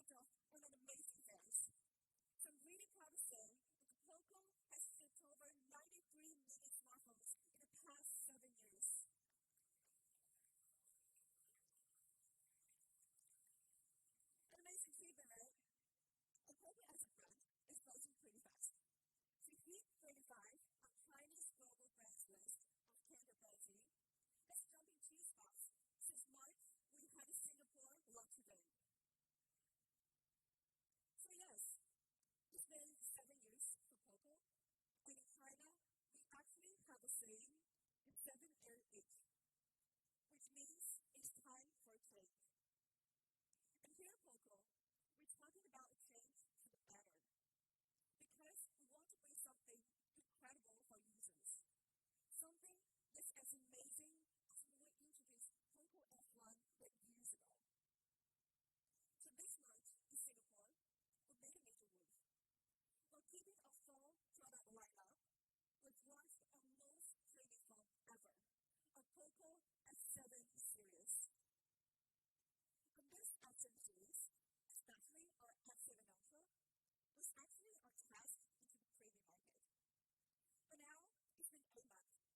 topped off on an amazing fans. So I'm really proud to say that the POCO has shipped over 93 million smartphones in the past 7 years. An amazing achievement, right? And POCO as a brand is closing pretty fast. So if we 35 on Chinese global brands list of 10 magazine, let's jump in 2 spots. Since March, we had a Singapore launch today. So yes, it's been 7 years for POCO, and in China, we actually have a saying, 7-8, which means it's time for a change. And here at POCO, we're talking about a change for the better, because we want to bring something incredible for users, something that's as amazing as when we introduced POCO F8 years ago. So this month in Singapore, we made a major move. While keeping our fall product lineup, we've launched our most trending phone ever, our POCO F7 series. And this F7 series, especially our F7 Ultra, was actually our test into the premium market. But now, it's been 8 months.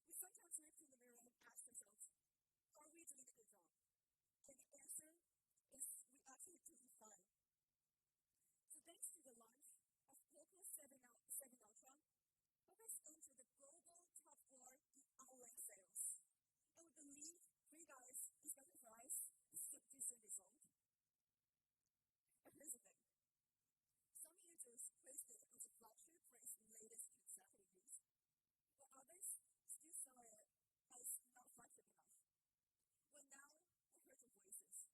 We sometimes look in the mirror and ask ourselves, are we doing a good job? And the answer is we actually doing fine. So thanks to the launch of POCO F7 Ultra, POCO has entered the global top 4 in outlet sales. And we believe for you guys, especially for us, this is a decent result. But here's the thing. Some users praised it as a flagship for its latest consecutive use, while others still saw it as not flagship enough. Well, now we heard the voices.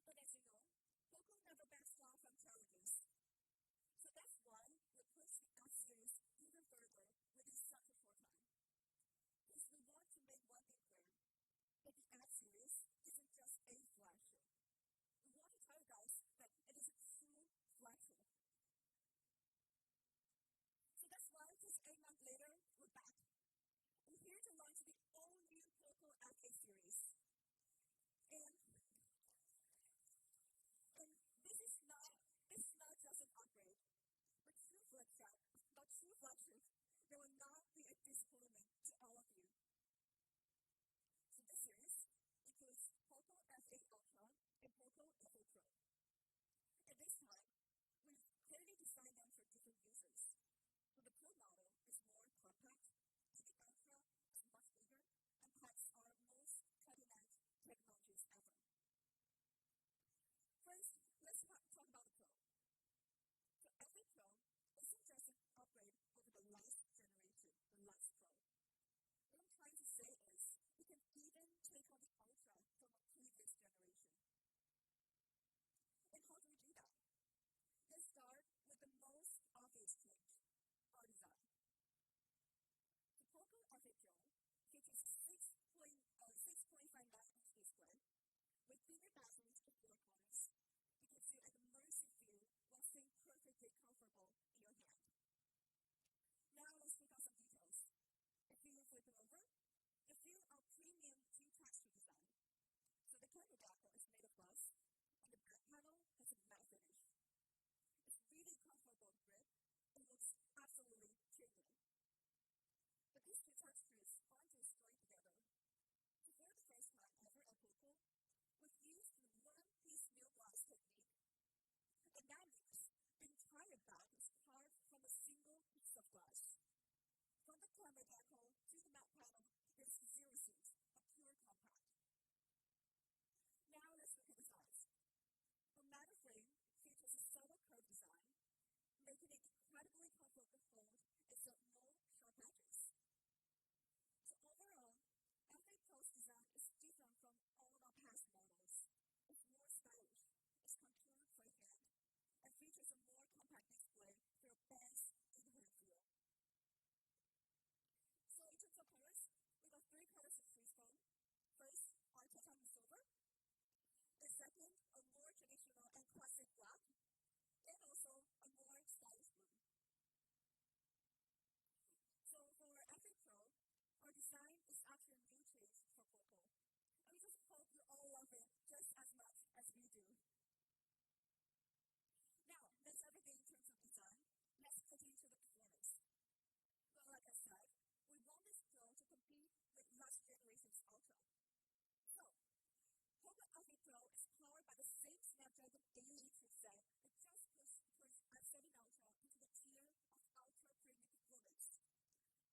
But as you know, POCO never backs down from challenges. So that's why we pushed the F series even further within such a short time. Because we want to make one thing clear, that the F series isn't just a flagship. We want to tell you guys that it is a true flagship. So that's why just 8 months later, we're back. We're here to launch the all-new POCO F8 series. And this is not just an upgrade, but true flagship that will not be a disappointment to all of you. So this series includes POCO F8 Ultra and POCO F8 Pro. At this time, we've clearly designed them for different users. So the Pro model is more compact, and the Ultra is much bigger and packs our most cutting-edge technologies ever. First, let's talk about the Pro. So F8 Pro isn't just an upgrade over the last generation, the last Pro. What I'm trying to say is, we can even take on the Ultra from a previous generation. And how do we do that? Let's start with the most obvious change, our design. The POCO F8 Pro features a 6.59-inch display with thinner bezels at 4 corners. It gives you an immersive feel while staying perfectly comfortable in your hand. Now let's look at some details. If you flip it over, you feel our premium G-texture design. So the camera backer is made of glass, and the back panel has a matte finish. It's really comfortable grip and looks absolutely premium. But these two textures aren't just joined together. For the first time ever at POCO, we've used the one-piece mill glass technique. And that means the entire back is carved from a single piece of glass. From the camera decal to the matte panel, there's 0 seams, a pure compact. Now let's look at the size. The matte frame features a subtle curved design, making it incredibly comfortable to hold and so no sharp edges. So overall, F8 Pro's design is different from all of our past models. It's more stylish, it's contoured for hand, and features a more compact display for a best in-hand feel. So in terms of colors, we got 3 colors to choose from. First, our titanium silver. The second, a more traditional and classic black, and also a more stylish blue. So for F8 Pro, our design is actually a new change for POCO. And we just hope you all love it just as much as we do. F8 Pro is powered by the same Snapdragon 8 chipset that just pushed F7 Ultra into the tier of ultra premium performance.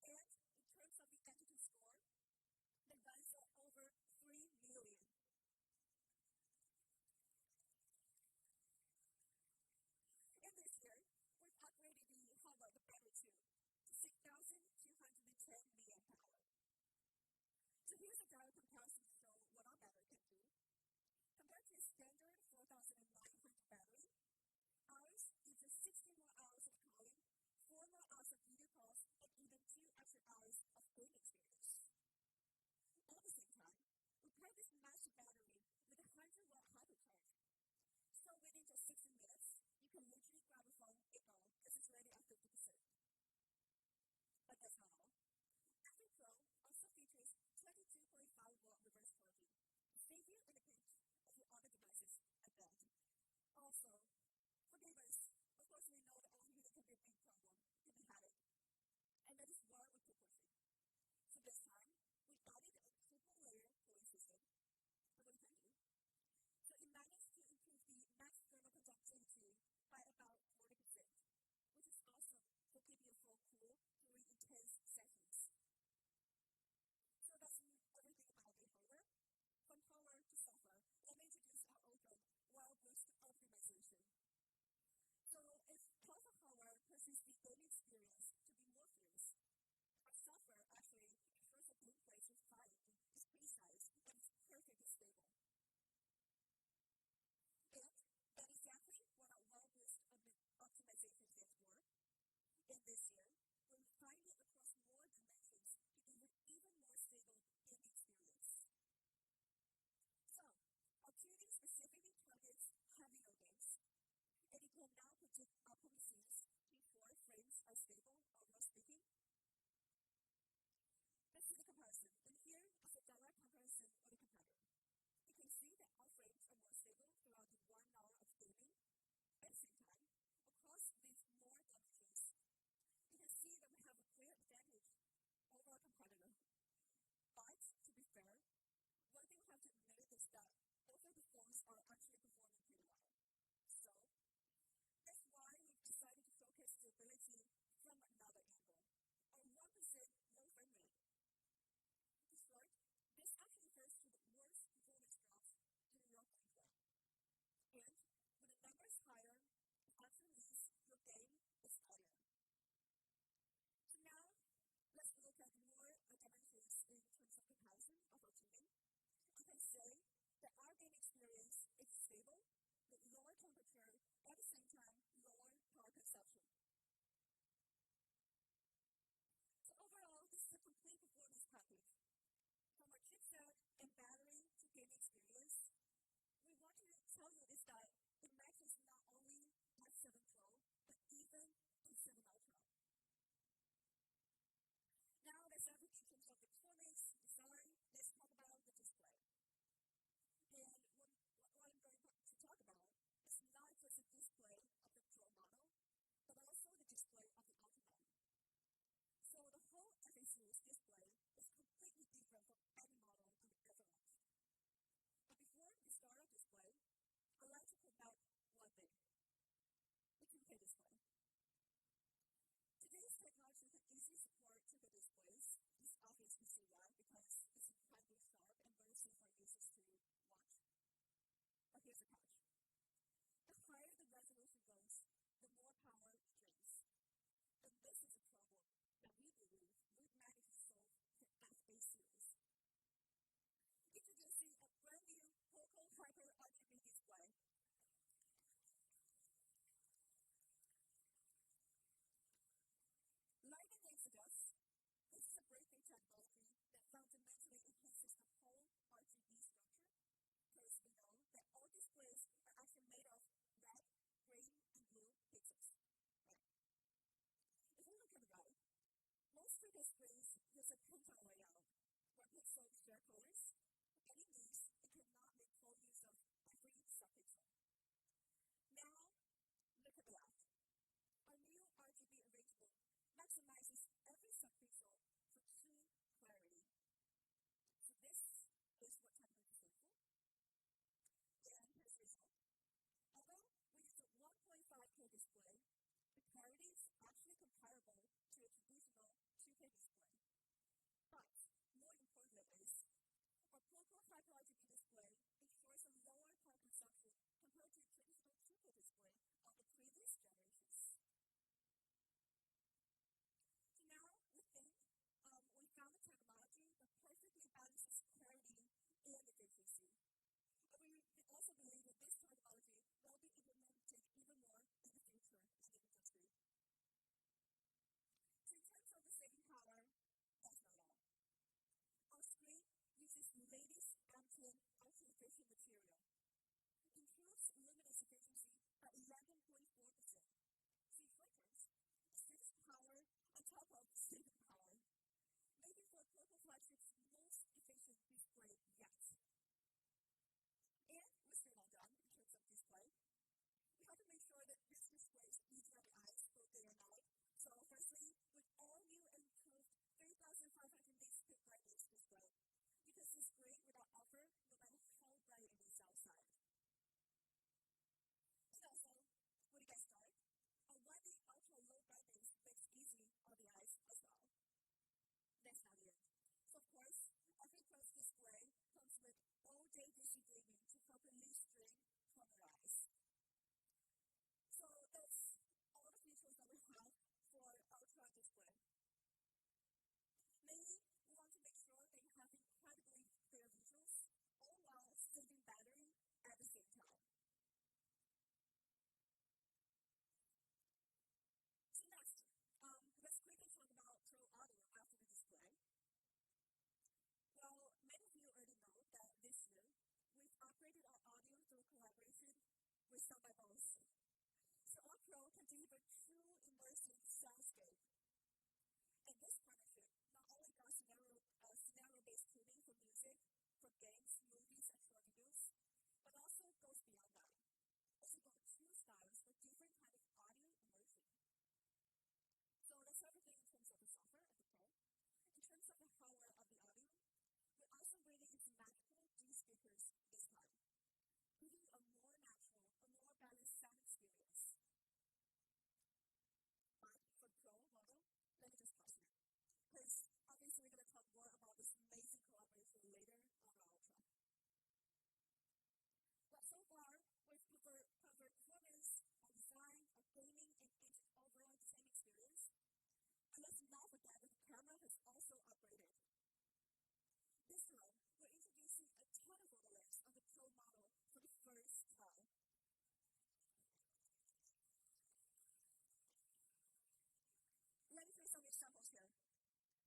And in terms of the entity score, it runs at over 3 million. And this year, we've upgraded the battery too, to 6,210 milliamp hour. So here's a direct comparison to show what our battery can do. Compared to a standard 4,900 battery, ours gives us 60 more hours of calling, 4 more hours of video calls, and even 2 extra hours of game experience. At the same time, we pair this massive battery with a 100-watt hypercharge. So within just 60 minutes, you can literally grab a phone and go because it's already at 50%. But that's not all. F8 Pro also features 22.5-watt reverse charging, save you in a pinch of your other devices at that. Also, for gamers, of course we know that overheating can be a big problem if you had it. And that is why we keep pushing. So this time, we added a triple-layer cooling system. And what it can do? So it managed to improve the max thermal conductivity by about 40%, which is awesome for keeping your phone cool during intense sessions. So that's everything about the hardware. From power to software, let me introduce our open while boost optimization. So if part of hardware pushes the gaming experience to be more fierce, our software actually ensures that gameplay is refined, is precise, and is perfectly stable. And that is exactly what our while boost optimization stands for. And this year, we refined it across more dimensions to give an even more stable gaming experience. So, our tuning specifically targets heavier games, and it can now predict upcoming scenes before frames are stable, overall speaking. Let's see the comparison. And here is a direct comparison with a competitor. You can see that our frames are more stable throughout the 1 hour of gaming. At the same time, across these more dimensions, you can see that we have a clear advantage over our competitor. But, to be fair, one thing we have to admit is that both of the phones are actually performing pretty well. So, that's why we've decided to focus stability from another angle, on 1% low frame rate. To start, this actually refers to the worst performance drops during your gameplay. And when the number is higher, it actually means your game is higher. So now, let's look at more dimensions in terms of comparison of our tuning. I can say that our game experience is stable with lower temperature, at the same time, lower power consumption. So overall, this is a complete performance package. From our chipset and battery to gaming experience, we want to tell you is that it matches not only F7 Pro, but even F7 Ultra. Now that's everything in terms of the performance, design. Let's talk about the display. And what I'm going to talk about is not just the display of the Pro model, but also the display of the Ultra model. So the whole F8 series display is completely different from any model we've ever launched. But before we start our display, I'd like to point out one thing: the 2K display. Today's technology can easily support 2K displays. It's obvious to see why, because it's incredibly sharp and very safe for users to watch. But here's the catch: the higher the resolution goes, the more power it drains. And this is a problem that we believe we've managed to solve for F8 series. Introducing a brand new POCO Hyper RGB display. Like the name suggests, this is a breakthrough technology that fundamentally enhances the whole RGB structure, because we know that all displays are actually made of red, green, and blue pixels. Right? If we look at the right, most 3D displays use a pentagon layout, where pixels share colors, and it means it cannot make full use of every subpixel. Now, look at the left. Our new RGB arrangement maximizes every subpixel for true clarity. So this is what I'm going to say for. Micro RGB display ensures a lower power consumption compared to traditional 2K display of the previous generations. So now we think we found a technology that perfectly balances clarity and efficiency. And we also believe that this technology will be implemented even more in the future in the industry. So in terms of the saving power, that's not all. Our screen uses the latest M10 ultra-efficient material. It improves luminous efficiency by 11.4%. See filters, saves power on top of saving power, making for POCO flagship's most efficient display yet. And we're still not done in terms of display. We have to make sure that this display is easy on the eyes both day and night. So firstly, with all new and improved 3,500 nits per brightness display, because this screen will not offer no matter how bright it is outside. And also, when it gets dark, a widely ultra low brightness makes easy on the eyes as well. That's not it. So of course, every Pro's display comes with all-day vision gaming to help relieve strain from your eyes. So that's all the features that we have for Ultra display. Mainly, we want to make sure that you have incredibly clear visuals, all while saving battery at the same time. So next, let's quickly talk about Pro Audio after the display. Well, many of you already know that this year, we've upgraded our audio through collaboration with Sound by Bali. So our Pro can deliver true immersive soundscape. And this partnership not only does scenario-based tuning for music, for games, movies, and short videos, but also goes beyond that. It's about two styles for different kinds of audio immersion. So that's everything in terms of the software of the Pro. In terms of the hardware of the audio, we're also bringing in magical D speakers this time, giving a more natural, a more balanced sound experience. But for the Pro model, let me just pause here, because obviously we're going to talk more about this amazing collaboration later on our Ultra. But so far, we've covered performance, design, gaming, and overall the same experience. And let's not forget that the camera has also upgraded. This time, we're introducing a ton of photo layers on the Pro model for the first time. Let me show you some examples here.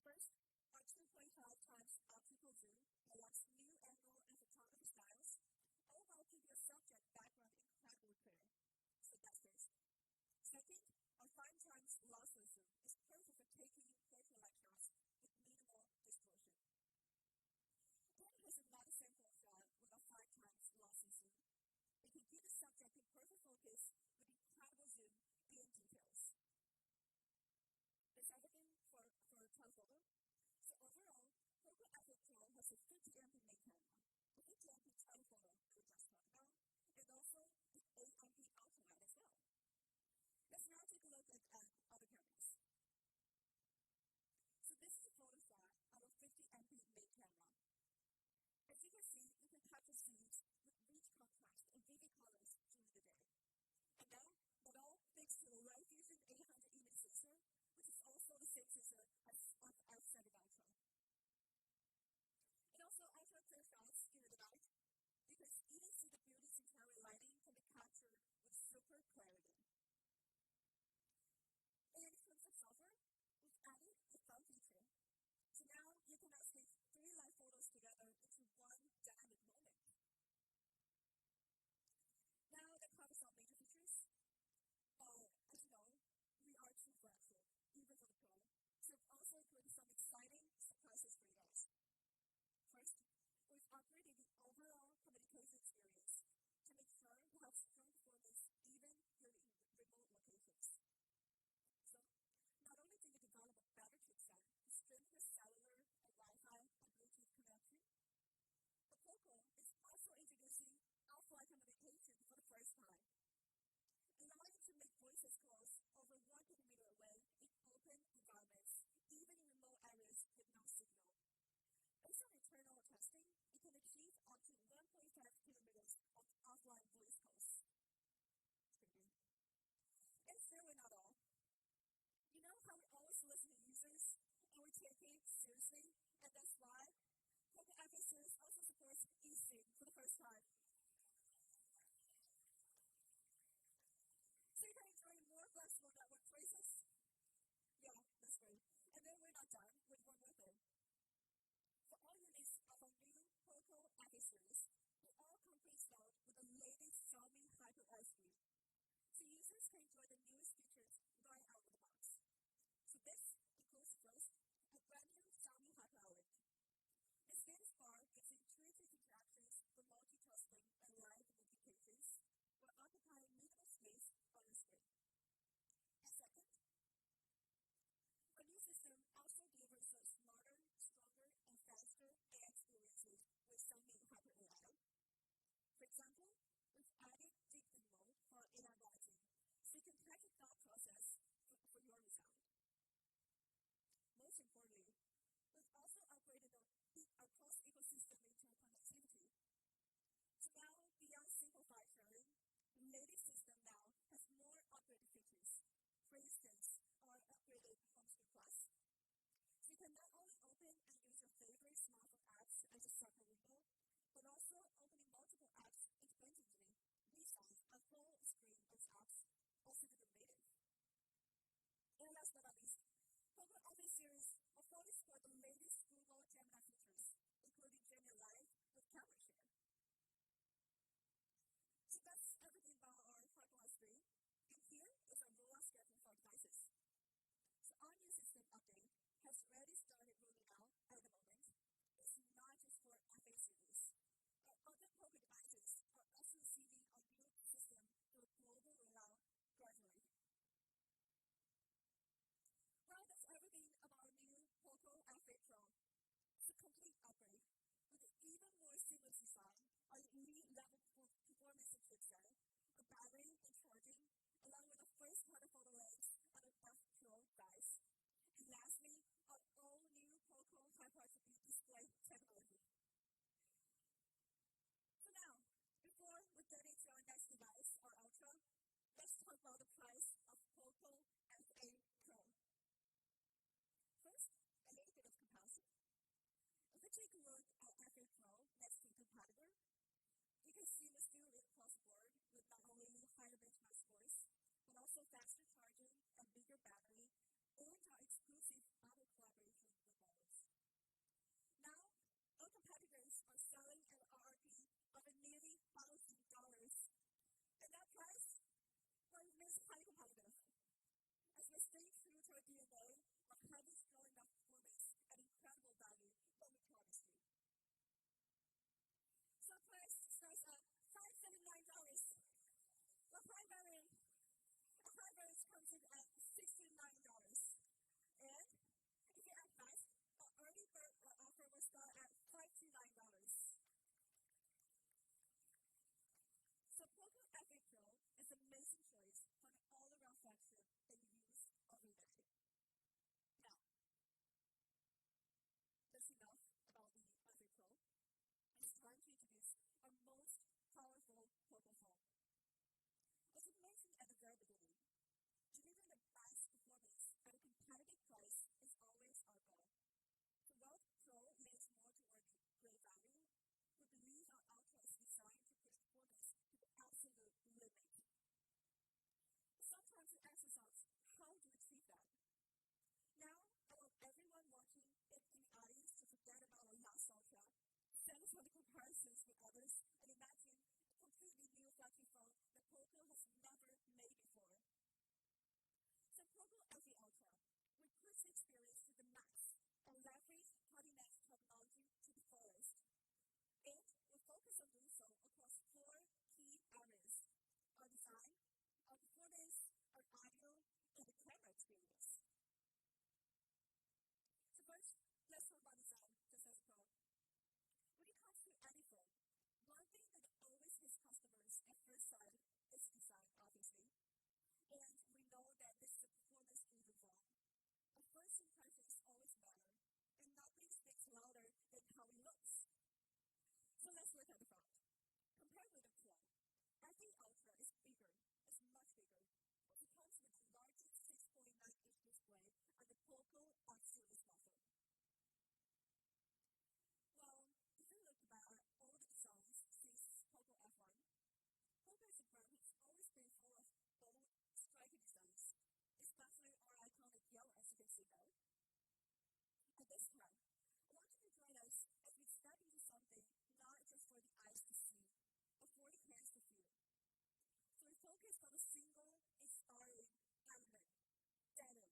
First, our 2.5 times optical zoom allows new angle and photography styles, all while keeping your subject background incredibly clear. So that's first. Second, our 5 times lossless zoom is perfect for taking portrait-like shots with minimal distortion. Then here's another sample shot with a 5 times lossless zoom. It can give the subject in perfect focus with incredible zoom and details. That's everything for telephoto. So overall, POCO F8 Pro has a 50MP main camera, the 50MP telephoto we just talked about, and also the 8MP ultra as well. Let's now take a look at other cameras. So this is a photo shot of a 50MP main camera. As you can see, you can capture scenes with rich contrast and vivid colors during the day. And now, that all thanks to the Light Fusion 800 image sensor, which is also the same sensor as our 7 Ultra. And also ultra clear shots during the night. You can even see the building's interior lighting can be captured with super clarity. And in terms of software, we've added a fun feature. So now you can actually 3 live photos together into one dynamic moment. Now that covers all major features. As you know, we are too flexible, even for the Pro. So we've also included some exciting surprises for you guys. First, we've upgraded the overall communication experience to make sure you have strong performance even here in remote locations. So, not only do you develop a better chipset to strengthen your cellular and Wi-Fi and Bluetooth connection, but POCO is also introducing offline communication for the first time, allowing you to make voice calls over 1 kilometer away in open environments, even in remote areas with no signal. Based on internal testing, it can achieve how we always listen to users and we take it seriously, and that's why POCO F8 series also supports eSIM for the first time. So you can enjoy more flexible network choices. Yeah, that's great. And then we're not done with one more thing. For all units of our new POCO F8 series, they all come pre-installed with the latest Xiaomi HyperOS screen. So users can enjoy the newest features right out of the box. So this includes first, a brand new Xiaomi HyperOS. The status bar gives intuitive interactions for multitasking and live notifications, while occupying minimal space on the screen. And second, our new system also delivers us smarter, stronger, and faster AI experiences with Xiaomi Hyper AI. For example, we've added deep think mode for our AI writing, so you can type the thought process for your result. Most importantly, we've also upgraded our cross-ecosystem interconnectivity. So now, beyond simple file sharing, the latest system now has more upgraded features. For instance, our upgraded Home Screen Plus. So you can not only open and use your favorite smartphone apps as a separate window, but also opening multiple apps independently, besides a full screen of apps also to the native. And last but not least, POCO F8 series will fully support the latest Google Gemini features, including Gemini Live with camera share. So that's everything about our HyperOS 3. And here is our rollout schedule for our devices. So our new system update has already started rolling out at the moment. It's not just for F8 series. Our other POCO devices are also receiving our new system through a global rollout gradually. Well, that's everything about our new POCO F8 Pro. It's a complete upgrade with an even more seamless design, our elite level performance and chipset, a battery and charging, along with the first party photo lens on a F Pro device. And lastly, our all-new POCO HyperOS display technology. So now, before we get into our next device, our Ultra, let's talk about the price of POCO F8 Pro. First, a little bit of comparison. If we take a look at F8 Pro next to the competitor, you can see we're still across the board with not only higher benchmark scores, but also faster charging, a bigger battery, and our exclusive auto collaboration with models. Now, our competitors are selling at an RRP of nearly $1,000, and that price remains highly competitive, as we stay true to our DNA of having strong enough performance and incredible value that we promise you. So the price starts at $579. The prime variant comes in at $69. And if you add that, our early bird offer will start at $529. So POCO F8 Pro is an amazing choice for an all-around flagship that you use every day. Now, that's enough about the F8 Pro. It's time to introduce our most powerful POCO phone. As I mentioned at the very beginning, delivering the best performance at a competitive price is always our goal. So while Pro leans more toward great value, we believe our Ultra is designed to push performance to the absolute limit. Sometimes we ask ourselves, how do we achieve that? Now, I want everyone watching in the audience to forget about our last Ultra, set aside the comparisons with others, and imagine a completely new flagship phone that POCO has never made before. So POCO F8 Ultra, we push the experience to the max and leverage cutting-edge technology to the fullest. And we focus on doing so across 4 key areas: our design, our performance, our audio, and the camera experience. So first, let's talk about design, just as Pro. When it comes to any phone, one thing that always hits customers at first sight is design, obviously. And we know that this is a performance-driven phone. Our first impressions always matter, and nothing speaks louder than how it looks. So let's look at the front. Compared with the Pro, F8 Ultra is bigger. It's much bigger. It comes with the largest 6.9-inch display focused on a single inspiring element, denim.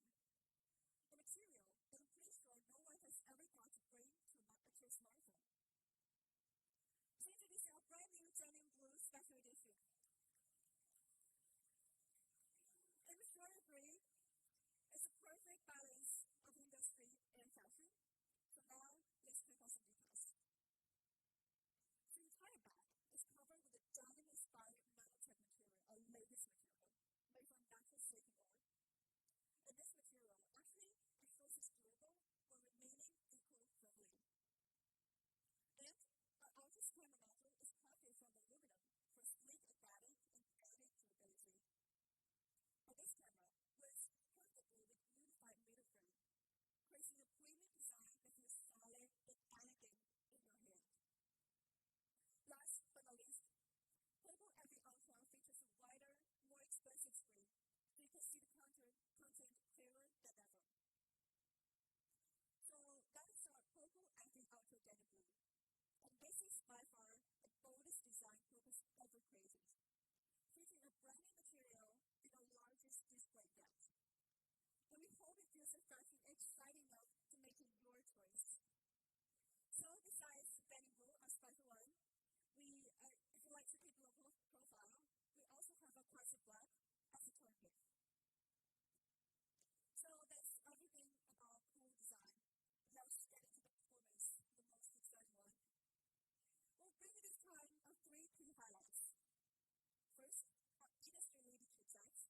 A material that I'm pretty sure no one has ever thought to bring to a smartphone. So introducing our brand new denim blue special edition. I'm sure you agree, it's a perfect balance of industry and fashion. So now, let's take on some details. The entire bag is covered with a denim-inspired nanotech material, our latest material, made from natural silicon ore. And this material actually ensures it's durable while remaining eco-friendly. And our ultra camera module is crafted from aluminum for sleek aesthetic and added durability. And this camera works perfectly with unified middle frame, creating a premium design that feels solid and elegant in your hand. Last but not least, POCO F8 Ultra features a wider, more expensive screen, so you can see the content clearer than ever. So that is our POCO F8 Ultra Denim Blue. And this is by far the boldest design POCO's ever created, featuring a brand new material in our largest display yet. And we hope it feels refreshing and exciting enough to make it your choice. So besides denim blue, our special one, if you like to keep a local profile, we also have a classic black as a tone gift. So that's everything about cool design. Now let's get into the performance, the most exciting one. We'll bring you this time our three key highlights. First, our industry-leading chipsets.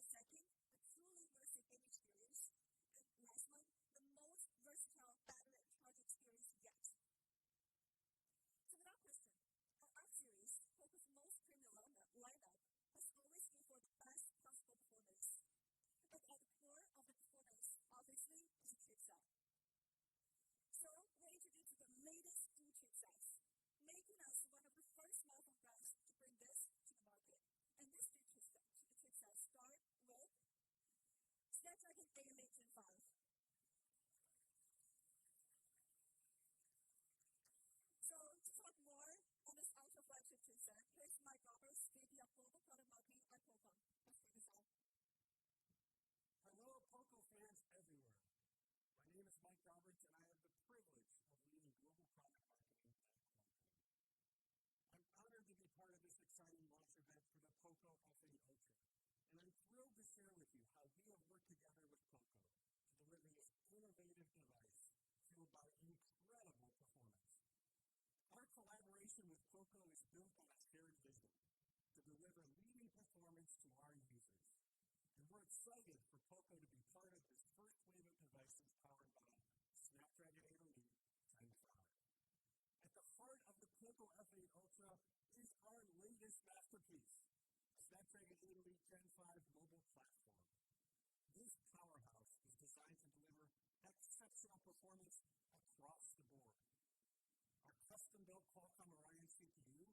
Second, a truly immersive game experience. And last one, the most versatile battery and charge experience yet. So without question, our F-Series, POCO's most premium lineup, has always been for the best possible performance. And at the core of the performance, obviously, is a chipset. So we're introducing the latest two chipsets, making us one of the first smartphone brands to bring this to the market. And these two chipsets start with Snapdragon 8 Elite Gen 5. So to talk more on this ultra flagship chipset, here's Mike Roberts, VP of Global Product Marketing at POCO. Let's take this out. Hello, POCO fans everywhere. My name is Mike Roberts, and I have the privilege of leading global product marketing at POCO. I'm honored to be part of this exciting launch event for the POCO F8 Ultra, and I'm thrilled to share with you how we have worked together with POCO to deliver this innovative device fueled by incredible performance. Our collaboration with POCO is built on a shared vision to deliver leading performance to our users. And we're excited for POCO to be part of this first wave of devices powered by Snapdragon 8 Elite Gen 5. At the heart of the POCO F8 Ultra is our latest masterpiece, Snapdragon 8 Elite Gen 5 mobile platform. This powerhouse is designed to deliver exceptional performance across the board. Our custom-built Qualcomm Orion CPU,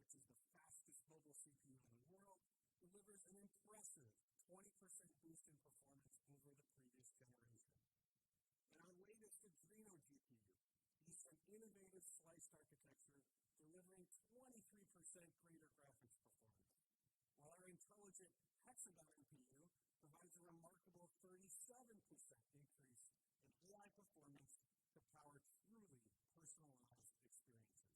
which is the fastest mobile CPU in the world, delivers an impressive 20% boost in performance over the previous generation. And our latest Adreno GPU uses an innovative sliced architecture, delivering 23% greater graphics performance, while our intelligent Hexagon NPU provides a remarkable 37% increase in AI performance to power truly personalized experiences.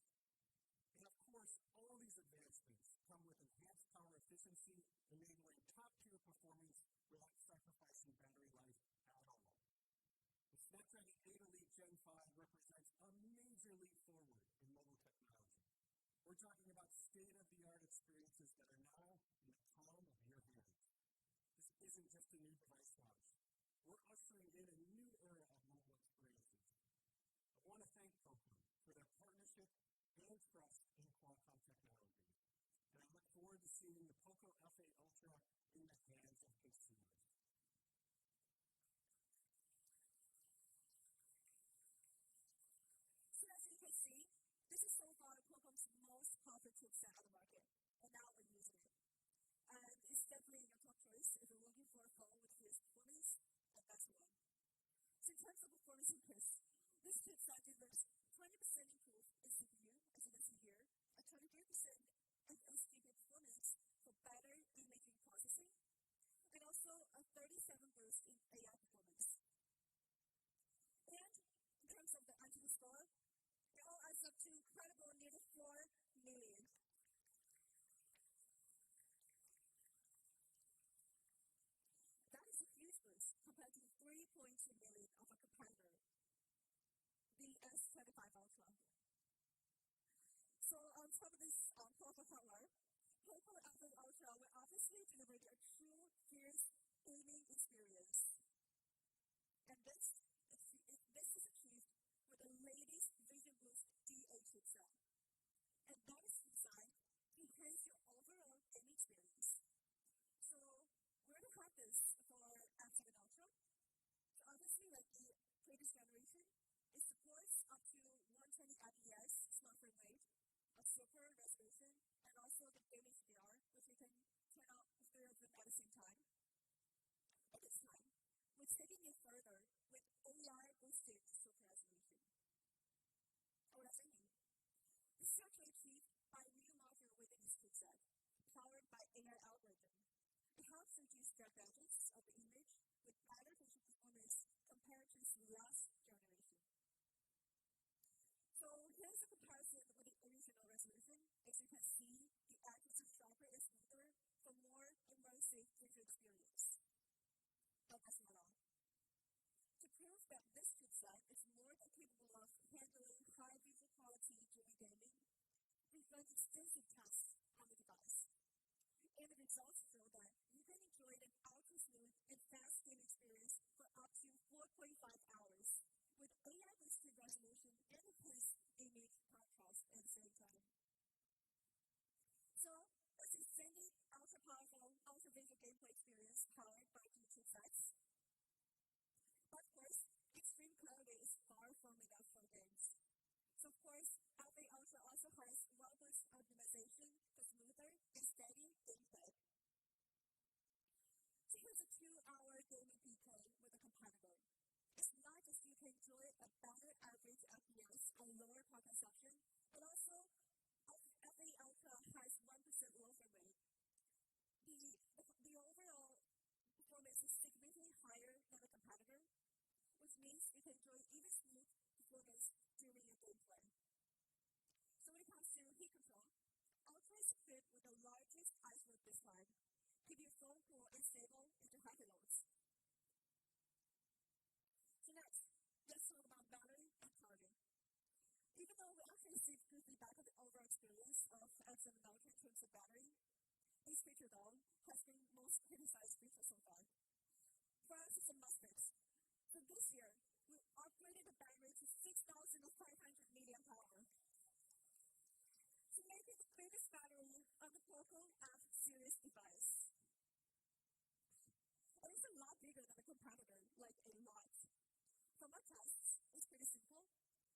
And of course, all these advancements come with enhanced power efficiency, enabling top-tier performance without sacrificing battery life at all. The Snapdragon 8 Elite Gen 5 represents a major leap forward in mobile technology. We're talking about state-of-the-art experiences that are now in the palm of your hands. This isn't just a new device launch. We're ushering in a new era of mobile experiences. I want to thank POCO for their partnership and trust in Qualcomm technology. And I look forward to seeing the POCO F8 Ultra in the hands of consumers. So as you can see, this is so far Qualcomm's most popular chipset on the market, and now we're using it. And it's definitely your top choice if you're looking for a phone with fierce performance, and that's the one. So in terms of performance increase, this chipset delivers 20% improved in CPU, as you can see here, a 23% enhanced GPU performance for better image incredible nearly 4 million. That is a huge boost compared to the 3.2 million of a competitor, the S25 Ultra. So on top of this profit power, POCO F8 Ultra will obviously deliver a true fierce gaming experience. And this is achieved with the latest Vision Boost DA chipset. And that is designed to enhance your overall gaming experience. So we're going to have this for F7 Ultra. So obviously, like the previous generation, it supports up to 120 fps smart frame rate, a super resolution, and also the gaming HDR, which you can turn out the three of them at the same time. At this time, we're taking it further with AI boosted super resolution. What does that mean? This is actually achieved by a new module within this chipset, powered by AI algorithm. It helps reduce divergence of the image with better visual performance compared to its last generation. So here's a comparison with the original resolution. As you can see, the edges are sharper and smoother for more immersive visual experience. But that's not all. To prove that this chipset is more than capable of handling high visual quality during gaming, we've run extensive tests on the device. And the results show that you can enjoy an ultra-smooth and fast game experience for up to 4.5 hours with AI-boosted resolution and enhanced image contrast at the same time. So, this extended ultra-powerful, ultra-visual gameplay experience powered by two chipsets. But of course, extreme clarity is far from enough for games. So of course, F8 Ultra also has robust optimization for smoother and steady gameplay. So here's a 2-hour gaming PK with a competitor. It's not just you can enjoy a better average FPS and lower power consumption, but also F8 Ultra has 1% low frame rate. The overall performance is significantly higher than the competitor, which means you can enjoy even smooth performance during your gameplay. So when it comes to heat control, Ultra is equipped with the largest ice mode this time, keeping your phone cool and stable into heavy loads. So next, let's talk about battery and charging. Even though we actually received good feedback on the overall experience of F7 Ultra in terms of battery, this feature though has been most criticized feature so far. For us, it's a must-fix. So this year, we upgraded the battery to 6,500 milliamp hour to make it the biggest battery on the POCO F series device. And it's a lot bigger than the competitor, like a lot. From our tests, it's pretty simple.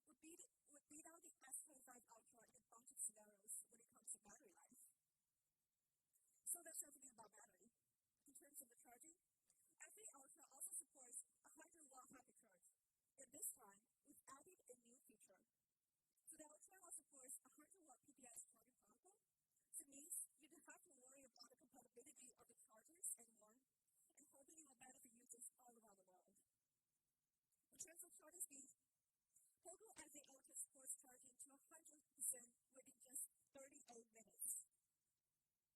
We beat out the S25 Ultra in a bunch of scenarios when it comes to battery life. So that's everything about battery. In terms of the charging, F8 Ultra also supports a 100-watt rapid charge. And this time, we've added a new feature. So the Ultra now supports a 100-watt PPS charging protocol. So it means you don't have to worry about the compatibility of the chargers anymore, and hoping it will benefit users all around the world. In terms of charging speed, POCO F8 Ultra supports charging to 100% within just 38 minutes.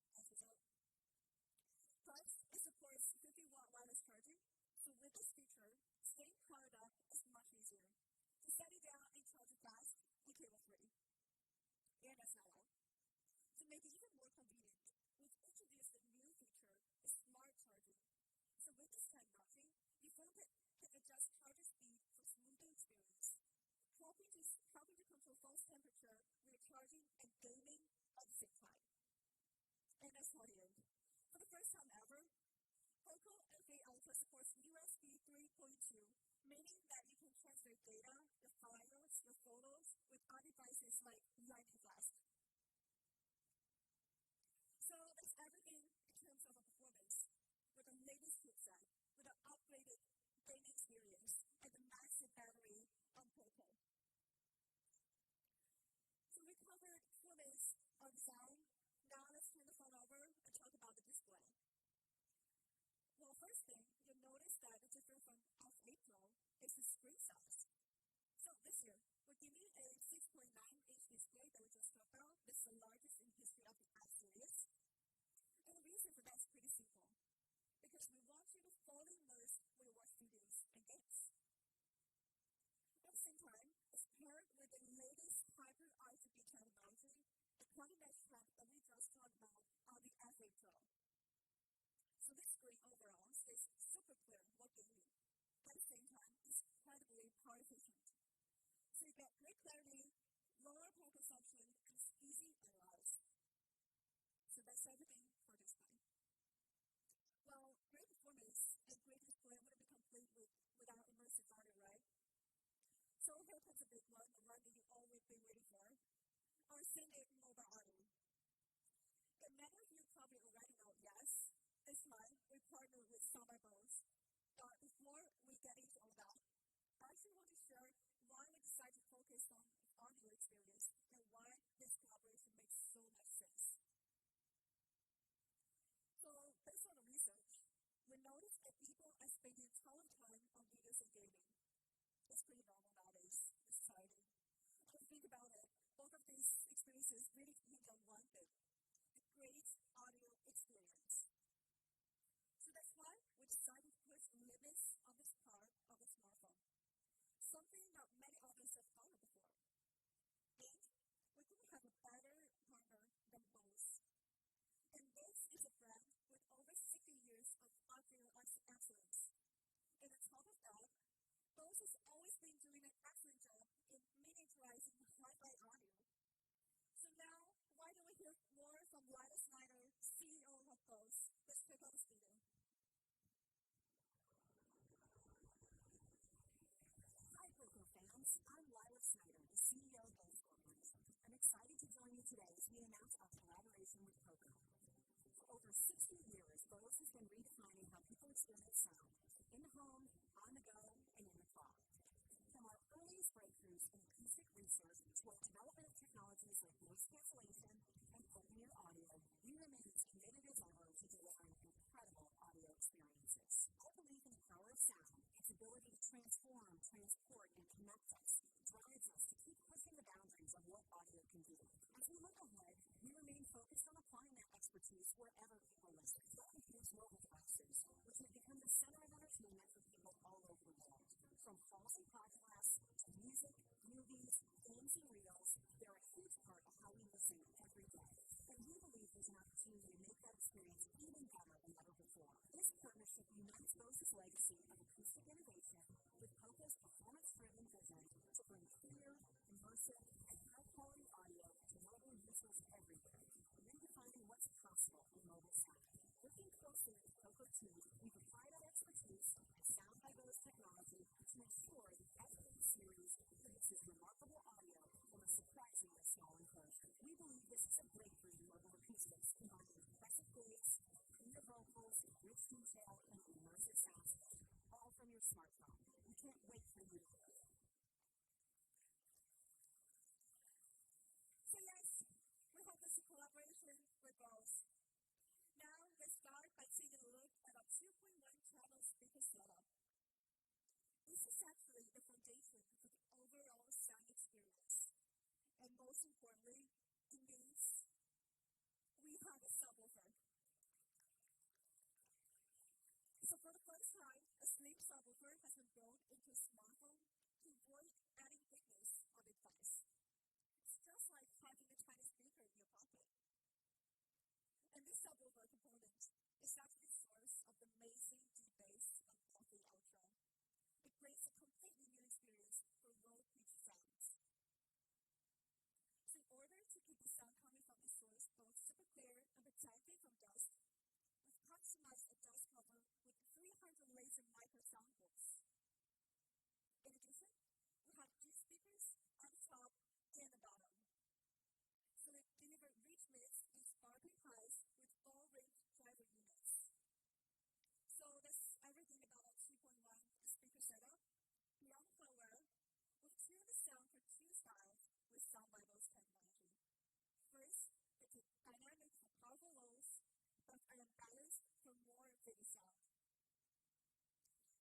As a result, plus, it supports 50-watt wireless charging, so with this feature, staying powered up is much easier. To set it down and charge it fast, and cable-free. And that's not all. To make it even more convenient, we've introduced a new feature, smart charging. So with this technology, your phone can adjust charger speed for smoother experience, helping to control phone's temperature when you're charging and gaming at the same time. And that's not the end. For the first time ever, POCO F8 Ultra supports USB 3.2, meaning that you can transfer data, your files, your photos with other devices like Lightning Flash. So that's everything in terms of performance, with the latest chipset, with an upgraded gaming experience, and the massive battery on POCO. So we covered performance on design. Now let's turn the phone over and talk about the display. Well, first thing, you'll notice that it's different from F8 Pro is the screen size. So this year, we're giving you a 6.9-inch display is the largest in history of the F series. And the reason for that is pretty simple. Because we want you to fully immerse when you watch videos and games. At the same time, it's paired with the latest hyper RGB technology, the cutting-edge tech that we just talked about on the F8 Ultra. So this screen overall stays super clear while gaming. At the same time, it's incredibly power efficient. So you get great clarity, lower power consumption, and it's easy and light. So that's everything for display. Well, great performance and great display wouldn't be complete without immersive audio, right? So here comes a big one, the one that you've always been waiting for, our Syndic mobile audio. And many of you probably already know, yes, this time we partnered with Soundbybos. But before we get into all that, I actually want to share why we decided to focus on the audio experience and why this collaboration makes so much sense. So, based on the research, we noticed that people are spending a ton of time on videos and gaming. It's pretty normal nowadays in society. But think about it, both of these experiences really hinge on one thing, a great audio experience. So that's why we decided to push limits on this part of the smartphone, something that many others have thought of before. And we couldn't have a better partner than Bose. And this is a brand with over 60 years of audio excellence. And on top of that, Bose has always been doing an excellent job in miniaturizing hi-fi audio. So now, why don't we hear more from Lila Snyder, CEO of Bose? Let's check out this video. Hi, POCO fans. I'm Lila Snyder, the CEO of Bose Corporation. I'm excited to join you today as we announce our collaboration with POCO. For over 60 years, Bose has been redefining how people experience sound in the home, on the go, and in the car. From our earliest breakthroughs in acoustic research to our development of technologies like noise cancellation and linear audio, we remain as committed as ever to delivering incredible audio experiences. I believe in the power of sound, its ability to transform, transport, and connect us, drives us to keep pushing the boundaries of what audio can do. As we look ahead, we remain focused on applying that expertise wherever people listen. That includes mobile devices, which have become the center of entertainment for people all over the world. From calls and podcasts to music, movies, games, and reels, they're a huge part of how we listen every day. And we believe there's an opportunity to make that experience even better than ever before. This partnership unites Bose's legacy of acoustic innovation with POCO's performance-driven vision to bring clear, immersive, and high-quality audio to mobile users everywhere, redefining what's possible in mobile sound. Working closely with the POCO team, we've applied our expertise and Soundbybos technology to ensure the F8 series produces remarkable audio from a surprisingly small enclosure. We believe this is a breakthrough in mobile acoustics, combining impressive bass, clear vocals, rich detail, and immersive sounds, all from your smartphone. We can't wait for you to hear it. So yes, we have this collaboration with Bose. Now, let's start by taking a look at our 2.1 channel speaker setup. This is actually the foundation for the overall sound experience. And most importantly, it means we have a subwoofer. So for the first time, a slim subwoofer has been built into a smartphone to avoid adding thickness on the device. It's just like having a tiny speaker in your pocket. And this subwoofer component is actually the source of the amazing deep bass of F8 Ultra. It creates a completely new experience for low-pitch sounds. So in order to keep the sound coming from the source both super clear and protected from dust, we've customized a dust cover with 300 laser micro sound bolts. In addition, we have two speakers on the top and the bottom. So they deliver rich mix and sparkling highs with full-range driver units. So that's everything about our 2.1 speaker setup. Beyond the hardware, we've tuned the sound for two styles with Soundbybos technology. First, it's a dynamic for powerful lows, but balanced for more vivid sound.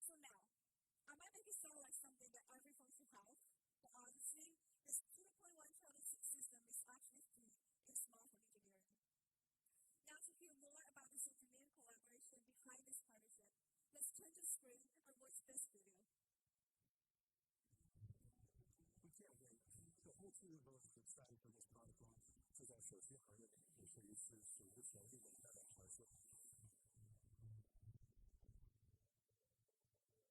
So now, I might make it sound like something that every phone should have, but honestly, this 2.1 channel system is actually free and Let's turn the screen and watch this video. 不建议是后期的时候是excited for this product launch， 这在手机行业里也是一次史无前例的大胆尝试。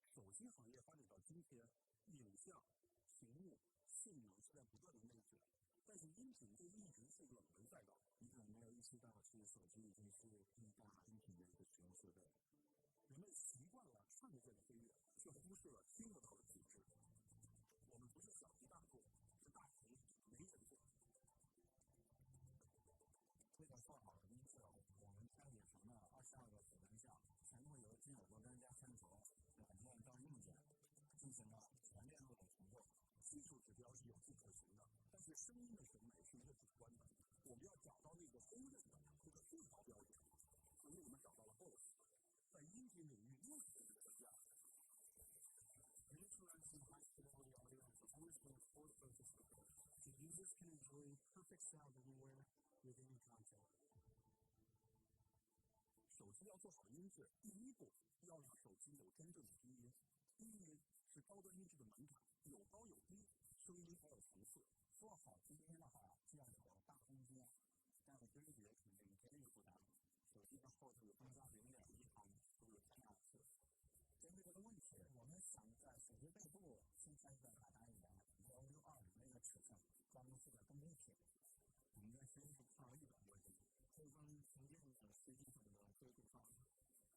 手机行业发展到今天，影像、屏幕、性能是在不断的内卷，但是音频就一直是冷门赛道。你可能没有意识到，是手机已经是第一大音频的一个使用设备。人们习惯了看得见的飞跃，却忽视了听得到的品质。我们不是小题大做，是大题没人做。为了做好音质，我们开启成了22个子分项，全部由基友多专家参筹，软件到硬件进行了全链路的重构。技术指标是有迹可循的，但是声音的审美是一个主观的。我们要找到那个公认的这个最高标准，所以我们找到了 BOSS， 在音频领域又是一个专家。Influence and high-fidelity audio has always been a core focus of ours, so users can enjoy perfect sound anywhere with any content. 手机要做好音质，第一步要让手机有真正的低音。低音是高端音质的门槛，有高有低，声音还有层次。做好低音的话，既要有大空间，但是根节肯定坚硬不大。手机的厚度增加0.1毫米，足有3档次。针对这个问题，我们想在手机背部新增一个卡达语言 1U2 的一个尺寸，专门是个更新品。我们在实际上花了100多斤，后方常见的实际上的灰度方，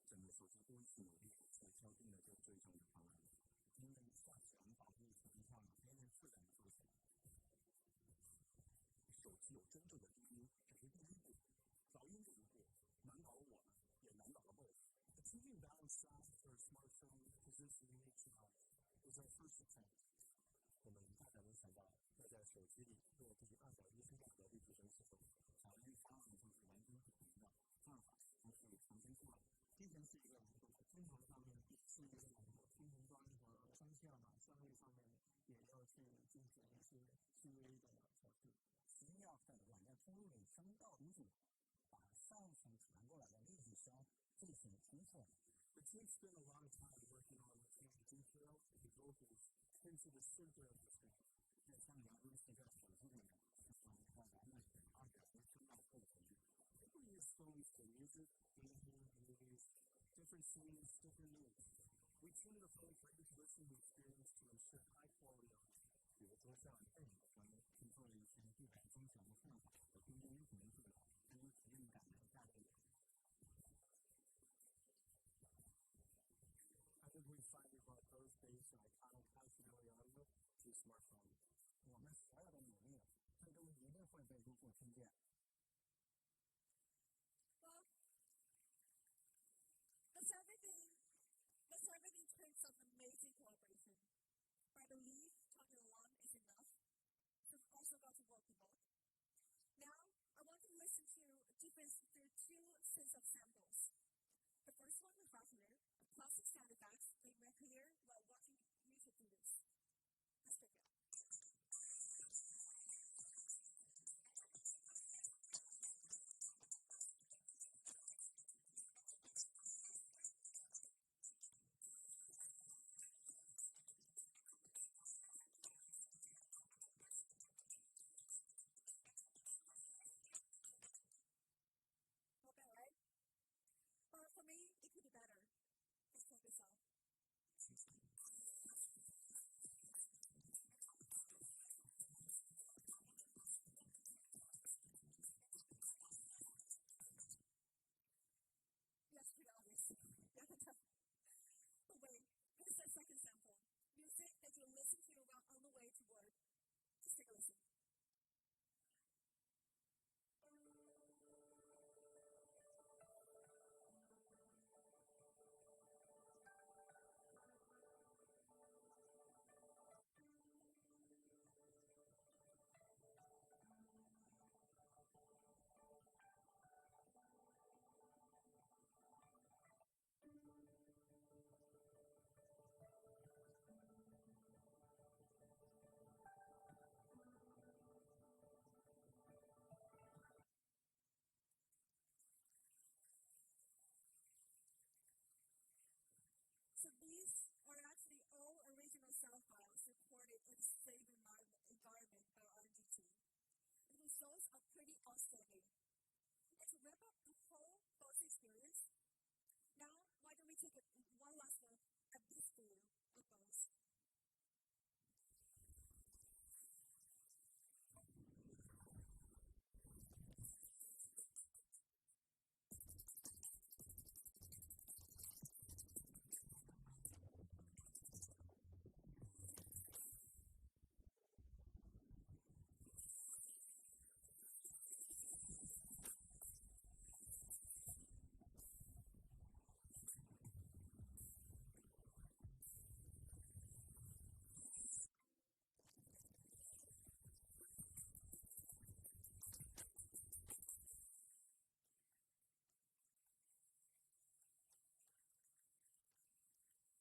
整个手机都是努力才敲定的这个最终的方案。因为下潜保护层上别人质感的风险。手机有真正的低音，这是第一步。噪音这一步难倒了我们，也难倒了 BOSS。Achieving balanced sound for a smartphone positioning is our first attempt. 我们大胆地想到，要在手机里落地2.1声道的立体声系统，考虑方案就是完全不同的办法，还是重新做的。之前是一个难度，功能上面是一个难度，功能端和声效效率上面也要去进行一些细微的调试。需要在软件通路里声道理解，把上层传过来的立体声进行突破。The team spent a lot of time working on the detail of the vocals into the center of the screen. 在像咱们这个手机里面，和咱们2.1声道构成。People use phones for music, gaming, movies, different scenes, different moods. We tune the phone for each listening experience to ensure high quality audio. 比如说像电影声，去做一些地板增强的算法和中间音频质量，很有体验感的价位。How did we find about those based on iconic high-fidelity audio to smartphone? 我们所有的努力，最终一定会被用户听见。Well, that's everything turns out amazing collaboration. But I believe talking along is enough. We've also got to work with both. Now, I want to listen to difference through 2 sets of samples. The first one we have here, a classic sound effects that you may hear while watching YouTube videos. Let's check it out. Okay, right? For me, it could be better. Let's check this out. That's pretty obvious. Yeah, I can tell. But wait, here's the second sample. Music that you listen to while on the way to work. Just take a listen. These are actually all original sound files recorded in the same environment by our R&D team. And the results are pretty outstanding. And to wrap up the whole Bali experience, now why don't we take one last look at this video of Bali.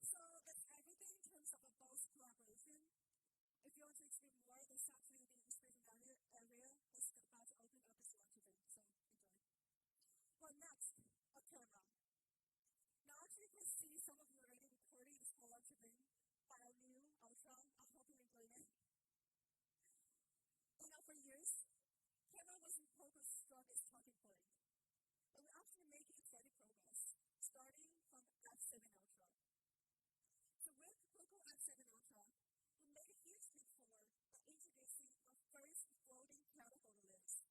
So that's everything in terms of a Bali collaboration. If you want to experience more, there's actually the experience area that's about to open up this launch event. So enjoy. Well, next, a camera. Now, actually, you can see some of you already recording this whole launch event by our new Ultra. I hope you enjoyed it. For years, camera wasn't POCO's strongest talking point. But we're actually making steady progress, starting from F7 Ultra. So with POCO F8 Ultra, we made a huge leap forward by introducing our first floating camera photo lens.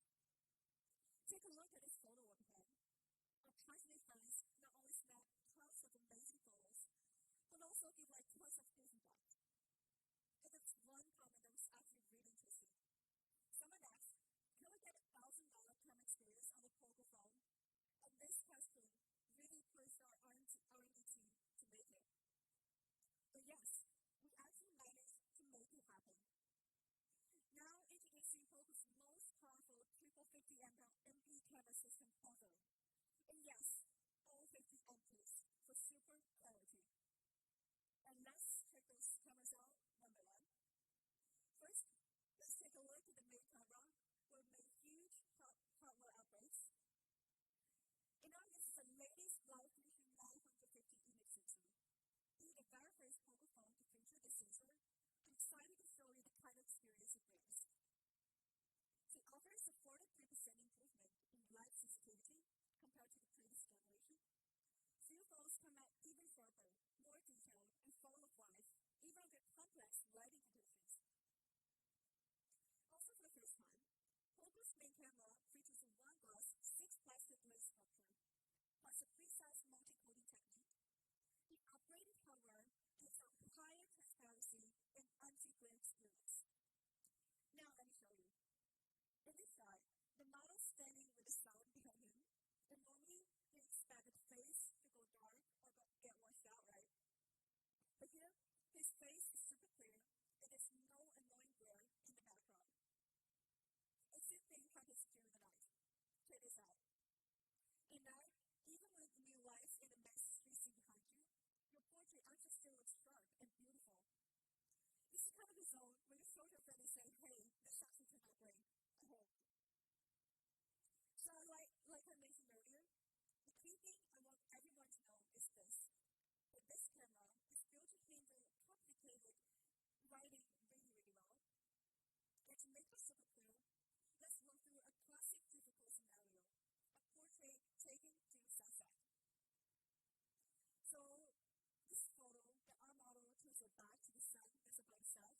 Take a look at this photo of him. Our passionate fans not only snap tons of amazing photos, but also give tons of feedback. And that's one comment that was actually really interesting. Someone asked, can we get $1,000 camera experience on the POCO phone? And this question really pushed our R&D team to make it. But yes, we actually managed to make it happen. Now introducing POCO's most powerful triple 50 MP camera system ever. And yes, all 50 MPs for super clarity. And let's check those cameras out one by one. First, let's take a look at the main camera where we made huge hardware upgrades. And now this is the latest Live Fusion 950 image sensor. Being the very first POCO phone to feature this sensor, I'm excited to show you the kind of experience it brings. So it offers a 43% improvement in light sensitivity compared to the previous generation. Few photos come out even sharper, more detailed, and full of life, even under complex lighting conditions. Also for the first time, POCO's main camera features a one-glass, six-plastic lens structure, plus a precise multi-coating technique. The upgraded hardware gives a higher transparency and anti-glare experience. Now let me show you. In this shot, the model standing with the sun behind him, and normally you expect the face to go dark or get washed out, right? But here, his face is super clear, and there's no annoying glare in the background. And same thing happens during the night. Check this out. At night, even with the new lights and the massive street scene behind you, your portrait actually still looks sharp and beautiful. This is kind of the zone where you show your friend and say, hey, this actually turned out great. I hope. So like I mentioned earlier, the key thing I want everyone to know is this. That this camera is built to handle complicated writing really, really well. And to make this super clear, let's walk through a classic difficult scenario, a portrait taken during sunset. So this photo that our model turns her back to the sun as above itself.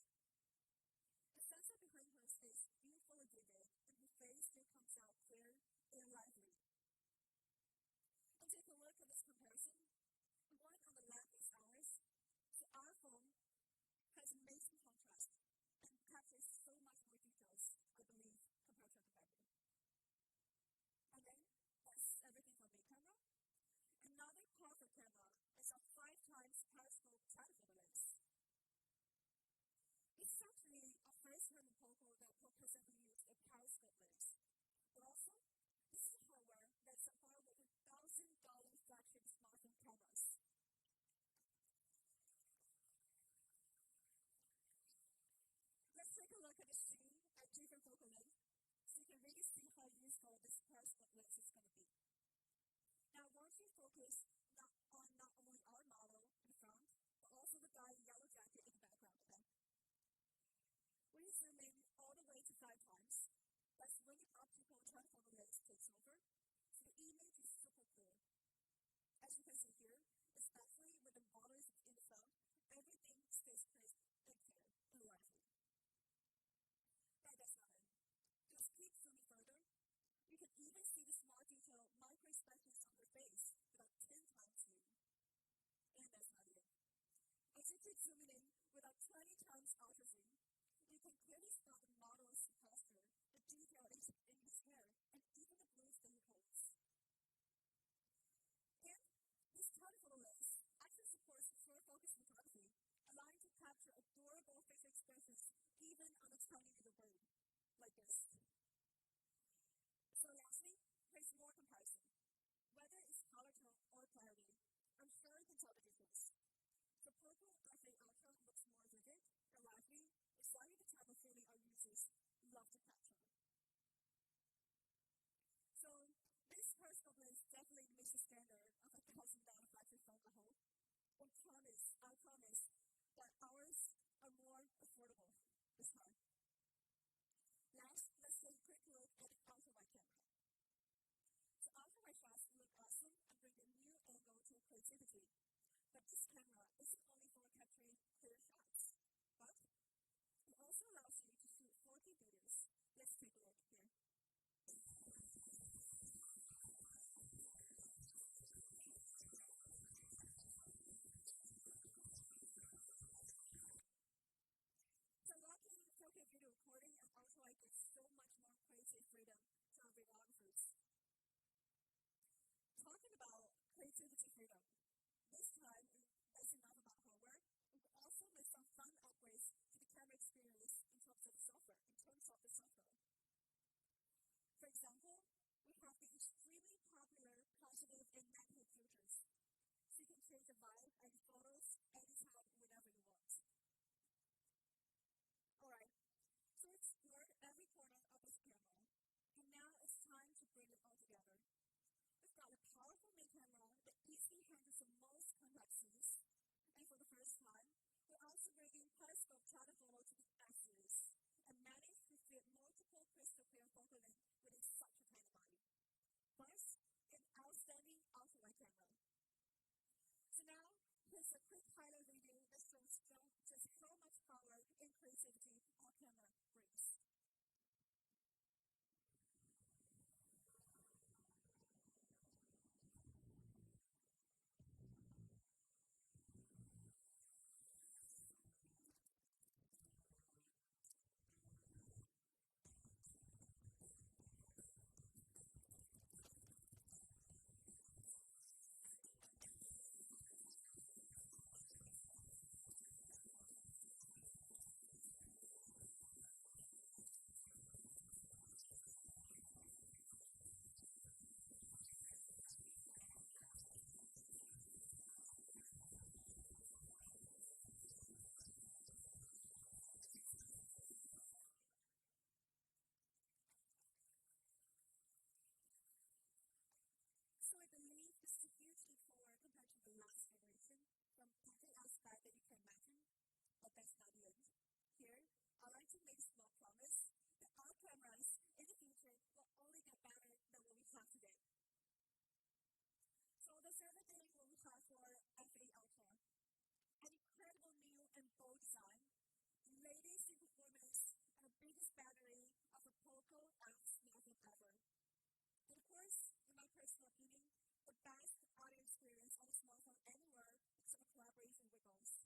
The sunset behind her is beautiful and vivid, and her face still comes out clear and lively. And take a look at this comparison. The one on the left is ours. So our phone has amazing contrast and captures so much more details, I believe, compared to our competitor. And then, that's everything for main camera. Another powerful camera is a 5x periscope telephoto lens. This is actually a first time in POCO that POCO has ever used a periscope lens. But also, this is hardware that's on par with $1,000 flagship smartphone cameras. Let's take a look at the screen at different POCO lens so you can really see how useful this periscope lens is going to be. Now, once you focus not only our model in front, to the guy in yellow jacket in the background, okay? When you zoom in all the way to 5 times, that's when the optical transformer lens takes over, so the image is super clear. As you can see here, especially with the borders in the front, everything stays crisp and clear and lively. But that's not it. Just keep zooming further. You can even see the small detail micro expressions on her face without 10 times zoom. And that's not it. As you keep zooming in without 20 times ultra zoom, you can clearly spot the model's posture, the detail in his hair, and even the blues that he holds. And this telephoto lens actually supports short focus photography, allowing to capture adorable facial expressions even on a tiny little bird, like this. So lastly, here's more comparison. Whether it's color tone or clarity, I'm sure you can tell the difference. The POCO F8 Ultra looks more vivid and lively, exactly the type of feeling our users love to capture. So this periscope lens definitely meets the standard of $1,000 factory phone at home. I promise that ours are more affordable this time. Last, let's take a quick look at the ultra-wide camera. So ultra-wide shots look awesome and bring a new angle to creativity. But this camera isn't only for capturing clear shots, but it also allows you to shoot 4K videos. Let's take a look here. So locking 4K video recording and ultra-wide gives so much more creative freedom to our videographers. Talking about creativity freedom, this time it's enough about hardware. We will also make some fun upgrades to the camera experience in terms of the software. For example, we have the extremely popular positive and negative filters. So you can change the vibe and the photos anytime, whenever you want. Alright, so we've explored every corner of this camera. And now it's time to bring it all together. We've got a powerful main camera that easily handles the most complex scenes. And for the first time, we're also bringing periscope telephoto to the F series and managed to fit multiple crystal clear focal length within such a tiny body. Plus, an outstanding ultra-wide camera. So now, here's a quick highlight video that shows just how much power and creativity our camera brings. So I believe this is a huge leap forward compared to the last generation from every aspect that you can imagine, but that's not the end. Here, I'd like to make a small promise that our cameras in the future will only get better than what we have today. So that's everything what we have for F8 Ultra. An incredible new and bold design, the latest in performance, and the biggest battery of a POCO F smartphone ever. And of course, in my personal opinion, the best audio experience on a smartphone anywhere is a collaboration with Ghost.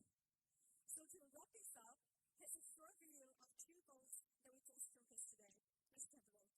So to wrap this up, here's a short video of 2 Ghosts that we just showcased today. Let's take a look.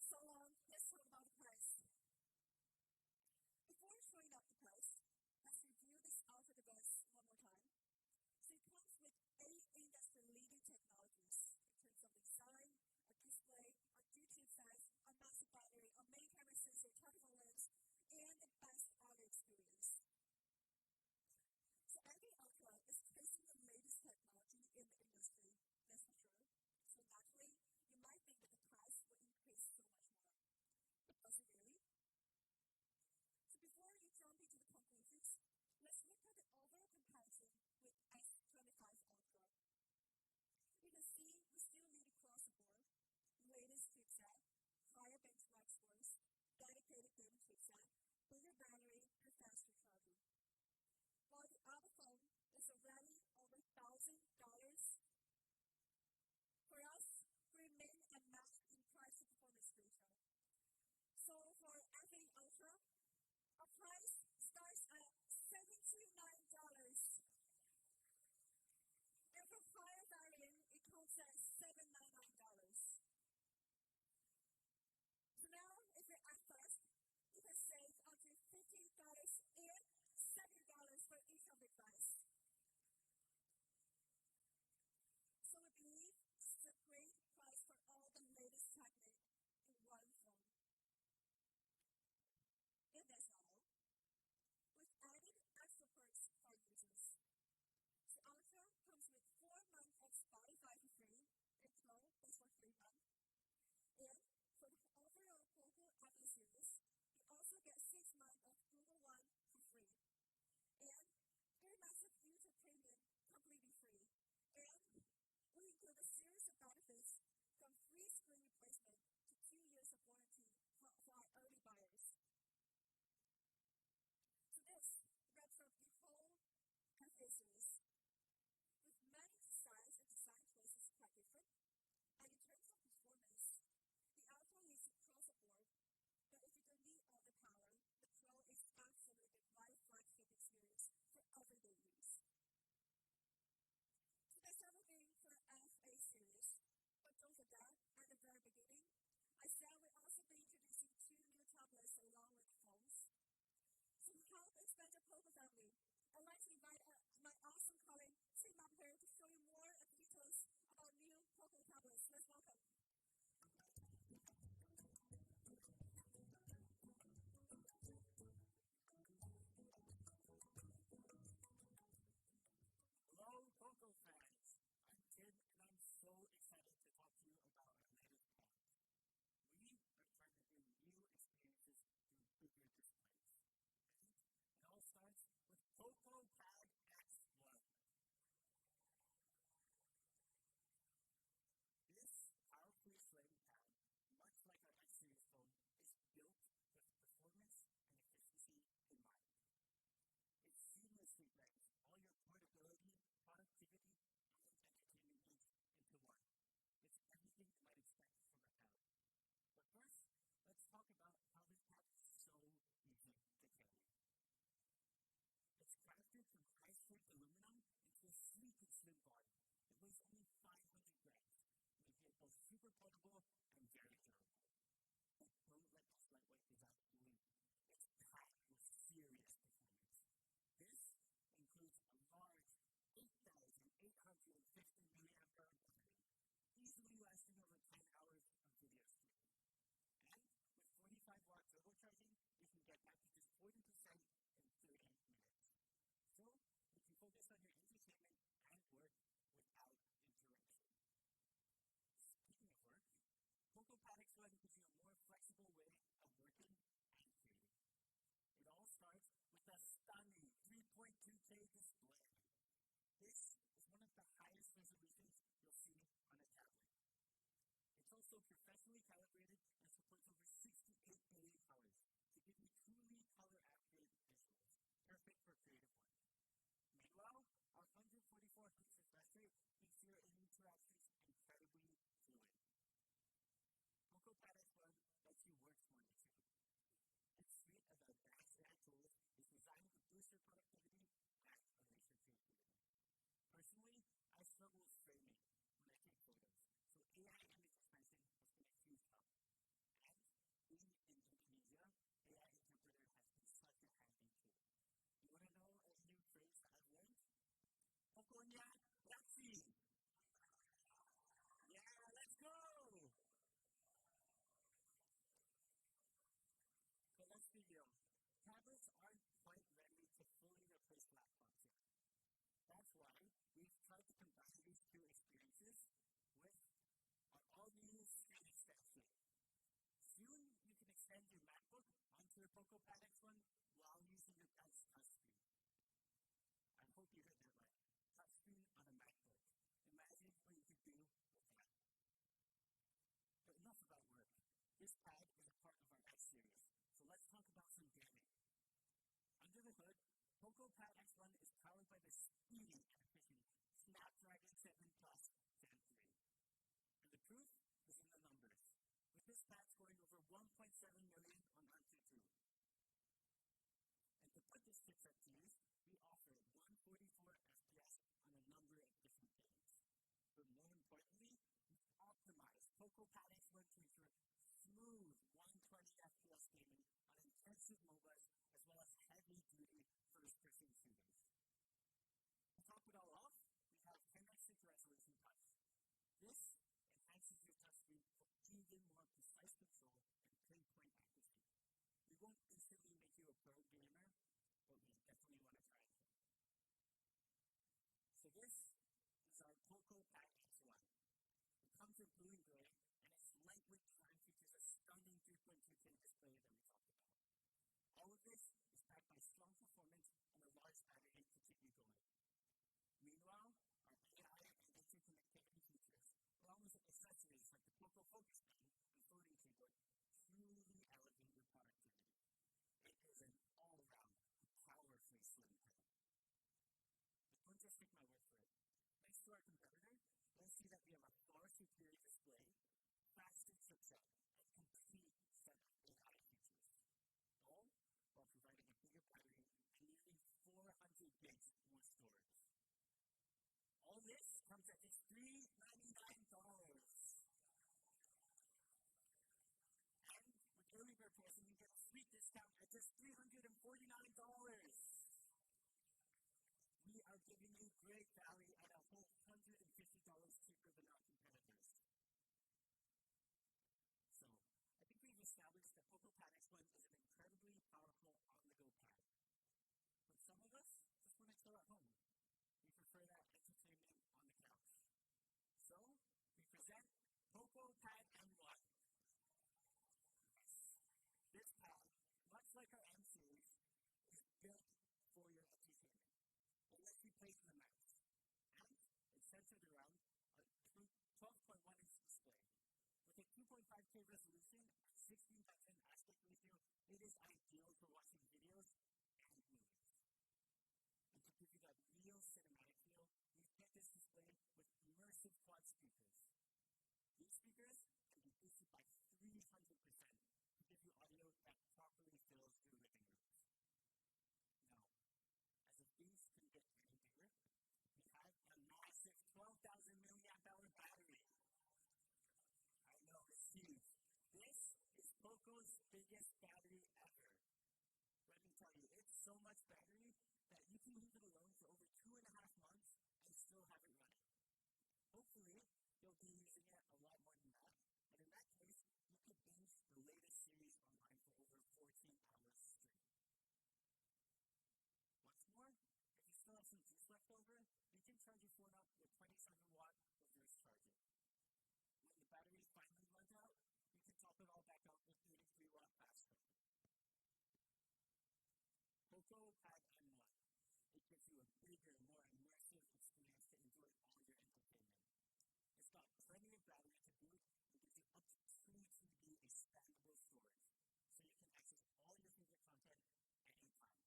So let's talk about the price. Before showing up the price, let's review this Ultra device one more time. So it comes with 8 industry-leading technologies in terms of design, a display, a YouTube size, a massive battery, a main camera sensor, chargeable lens, and the best audio experience. So every Ultra is facing the latest technology in the industry, that's for sure. So naturally, you might think that the price will increase so much more. But does it really? So before you jump into the conclusions, let's look at the overall comparison with S25 Ultra. You can see we still lead across the board. Latest chipset, higher benchmark scores, dedicated gaming chipset, bigger battery, and faster charging. While the other phone is already over $1,000, for us, we remain unmatched in price to performance ratio. So for F8 Ultra, our price starts at $79. And for higher variant, it comes at $799. So now, if you're at first, you can save up to $15 and $7 for each of the price. So we believe this is a great price for all the latest tech in one phone. And that's not all. We've added extra perks for users. So Ultra comes with 4 months of Spotify for free, and Pro is for 3 months. And for the overall POCO F8 series, you also get 6 months of Google One for free. And AirMaster User Premium completely free. And we include a series of benefits from free screen replacement to 2 years of warranty for our early buyers. So this wraps up the whole F8 series. With many styles and design choices quite different, and in terms of performance, the Ultra leads across the board, but if you don't need all the power, the Pro is absolutely the right flagship experience for everyday use. So that's everything for the F8 series, but don't forget, at the very beginning, I said we'll also be introducing 2 new tablets along with phones. So to help expand the POCO family, I'd like to invite my awesome colleague, Tim, up here to show you more details about new POCO tablets. Let's welcome. Hello, POCO fans. I'm Tim, and I'm so excited to talk to you about our latest product. We are trying to bring new experiences through bigger displays. It all starts with POCO Pad X1. This powerfully slim pad, much like our X series phone, is built with performance and efficiency in mind. It seamlessly blends all your portability, productivity, and entertainment needs into one. It's everything you might expect from a pad. But first, let's talk about how this pad is so easy to carry. It's crafted from high-strength aluminum into a sleek and slim body. It weighs only 500 grams, making it both super portable and very durable. But don't let this lightweight design fool you. It's packed with serious performance. This includes a large 8,850 milliamp hour battery, easily lasting over 10 hours of video streaming. And with 45-watt turbocharging, you can get back to just 40% in 30 minutes. So, you can focus on your entertainment and work without interruption. Speaking of work, POCO Pad X1 gives you a more flexible way of working and creating. It all starts with a stunning 3.2K display. This is one of the highest resolutions you'll see on a tablet. It's also professionally calibrated and supports over 68 billion colors to give you truly color-accurate visuals, perfect for creative work. Meanwhile, our 144Hz refresh rate keeps your interactions incredibly fluid. POCO Pad X1 lets you work smarter too. Its suite of advanced AI tools is designed to boost your productivity and unleash your creativity. Personally, I struggle with framing when I take photos, so AI image expansion has been a huge help. And POCO Pad X1 while using your pad's touchscreen. I hope you heard that right. Touchscreen on a MacBook. Imagine what you could do with that. But enough about work. This pad is a part of our X series, so let's talk about some gaming. Under the hood, POCO Pad X1 is powered by the speedy and efficient Snapdragon 7 Plus Gen 3. And the proof is in the numbers, with this pad scoring over 1.7 million on AnTuTu. And to put this chipset to use, we offer 144 FPS on a number of different games. But more importantly, we optimize POCO Pad X1 to ensure smooth 120 FPS gaming on intensive MOBAs as well as heavy-duty first-person shooters. To top it all off, we have 10x6 resolution touch. This enhances your touchscreen for even more precise control and pinpoint accuracy. We won't instantly make you a pro gamer, but we definitely want to try it. So this is our POCO Pad X1. It comes in blue and gray, and its lightweight design features a stunning 3.2K display that we talked about. All of this is backed by strong performance and a large battery to keep you going. Meanwhile, our AI and instant connectivity features, along with accessories like the POCO Focus Pen and floating keyboard, truly elevate your productivity. It is an all-around, powerfully slim pen. But don't just take my word for it. Next to our competitor, you'll see that we have a far superior display, faster chipset, and complete set of AI features. All while providing a bigger battery and nearly 400 gigs more storage. All this comes at just $399. And with early bird pricing, you get a sweet discount at just $349. We are giving you great value at a whole $150 cheaper than our competitors. So, I think we've established that POCO Pad X1 is an incredibly powerful on-the-go pad. But some of us just want to chill at home. We prefer that entertainment on the couch. So, we present POCO Pad M1. This pad, much like our M series, is built for your entertainment. It lets you place the mouse. And it's centered around a 12.1-inch display. With a 2.5K resolution and 16:10 aspect ratio, it is ideal for watching videos and movies. And to give you that real cinematic feel, we've built this display with immersive quad speakers. These speakers can be boosted by 300% to give you audio that properly fills your living rooms. Now, as if things couldn't get any bigger, we have a massive 12,000 milliamp hour battery. I know, it's huge. This is POCO's biggest battery ever. Let me tell you, it's so much battery that you can leave it alone for over 2.5 months and still have it running. Hopefully, you'll be using it a lot more than that. And in that case, you could binge the latest series online for over 14 hours straight. What's more, if you still have some juice left over, you can charge your phone up with 27-watt reverse charging. When the battery finally runs out, you can top it all back up with 33-watt fast charging. POCO Pad M1. It gives you a bigger, more immersive experience to enjoy all your entertainment. It's got plenty of battery to boot and gives you up to 2 TB expandable storage, so you can access all your favorite content at any time.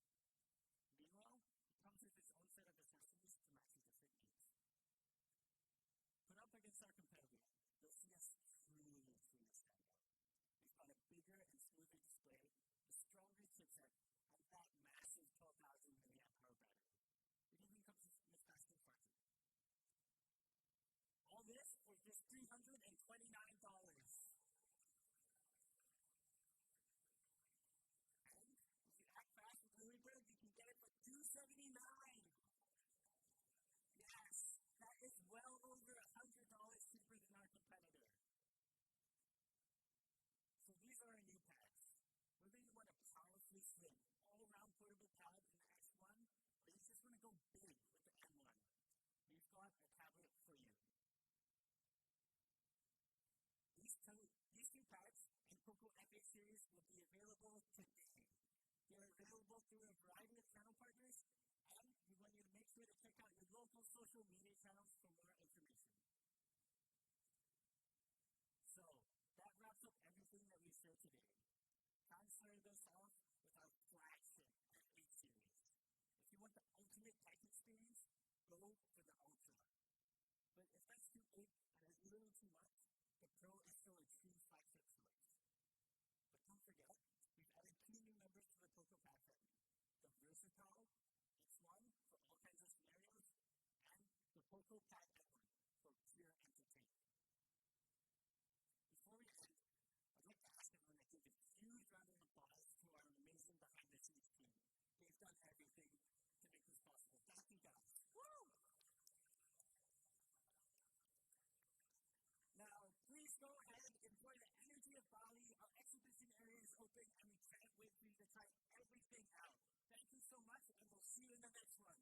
Meanwhile, it comes with its own set of accessories to match your different needs. Put up against our competitors, you'll see us truly stand out. We've got a bigger and smoother display, a stronger chipset, and that massive 12,000 milliamp hour battery. It even comes with faster charging. All this for just $329. And if you act fast with early bird, you can get it for $279. Yes, that is well over $100 cheaper than our competitor. So these are our new pads. Whether you want a powerfully slim, all-around portable pad in the X1, or you just want to go big with the M1, we've got a tablet for you. These two pads and POCO F8 series will be available today. They're available through a variety of channel partners, and we want you to make sure to check out your local social media channels for more information. So, that wraps up everything that we shared today. Time started us off with our flagship F8 series. If you want the ultimate tech experience, go for the Ultra. But if that's too big and a little too much, the Pro is still a true flagship choice. But don't forget, we've added 2 new members to the POCO Pack family. The Versatile X1 for all kinds of scenarios, and the POCO Pack F8 for pure entertainment. Before we end, I'd like to ask everyone to give a huge round of applause to our amazing behind-the-scenes team. They've done everything to make this possible. Thank you, guys. Woo! Now, please go ahead and enjoy the energy of Bali. Our exhibition area is open, and we can't wait for you to try everything out. Thank you so much, and we'll see you in the next one.